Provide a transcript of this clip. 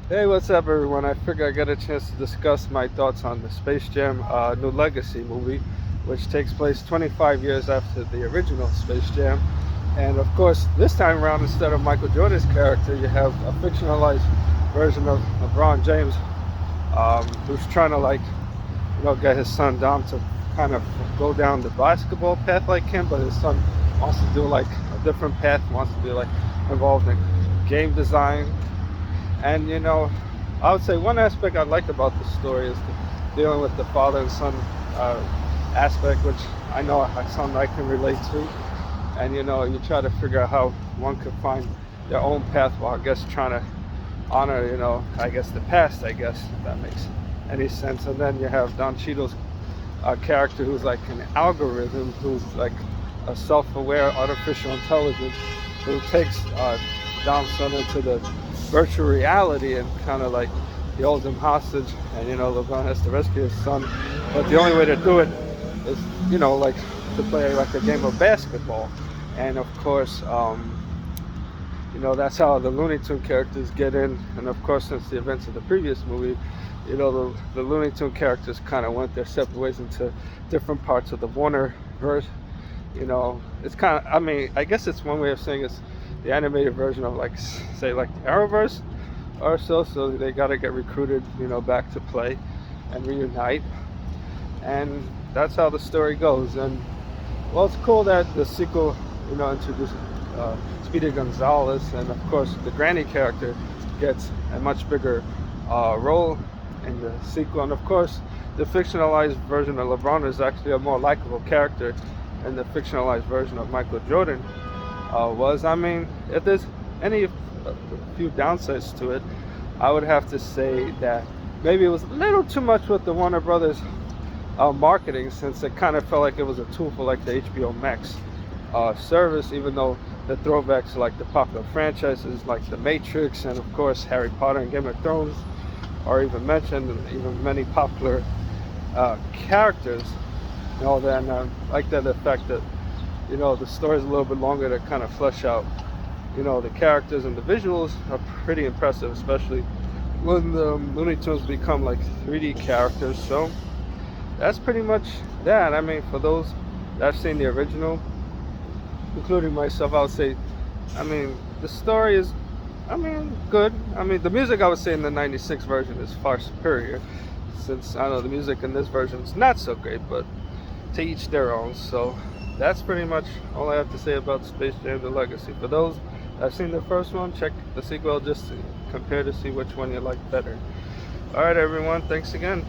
Hey, what's up, everyone? I figure I get a chance to discuss my thoughts on the Space Jam New Legacy movie, which takes place 25 years after the original Space Jam. And of course, this time around, instead of Michael Jordan's character, you have a fictionalized version of LeBron James, who's trying to get his son Dom to kind of go down the basketball path like him, but his son wants to do like a different path, wants to be like involved in game design. And I would say one aspect I like about the story is dealing with the father and son uh, aspect, which I know something I can relate to. And you try to figure out how one could find their own path while I guess trying to honor, I guess the past, I guess, if that makes any sense. And then you have Don Cheadle's character who's like an algorithm, who's like a self-aware artificial intelligence who takes Dom's son into the virtual reality and kind of like he holds him hostage, and LeBron has to rescue his son, but the only way to do it is like to play like a game of basketball. And of course, that's how the Looney Tune characters get in. And of course, since the events of the previous movie, the Looney Tune characters kind of went their separate ways into different parts of the Warner verse. It's kind of, I mean, I guess it's one way of saying it's the animated version of like, say, like the Arrowverse or so. So they got to get recruited, back to play and reunite. And that's how the story goes. And well, it's cool that the sequel, introduced Speedy Gonzalez, and of course the Granny character gets a much bigger role in the sequel. And of course, the fictionalized version of LeBron is actually a more likable character than the fictionalized version of Michael Jordan was. I mean, if there's any few downsides to it, I would have to say that maybe it was a little too much with the Warner Brothers marketing, since it kind of felt like it was a tool for like the HBO Max service, even though the throwbacks to like the popular franchises like The Matrix and of course Harry Potter and Game of Thrones are even mentioned, and even many popular characters. Then like that, the fact that the story's a little bit longer to kind of flesh out the characters, and the visuals are pretty impressive, especially when the Looney Tunes become like 3D characters. So that's pretty much that. I mean, for those that have seen the original, including myself, I would say, I mean, the story is, I mean, good. I mean, the music, I would say, in the 96 version is far superior, since I know the music in this version is not so great, but to each their own. So that's pretty much all I have to say about Space Jam: The Legacy. For those that have seen the first one, check the sequel just to compare to see which one you like better. All right, everyone, thanks again.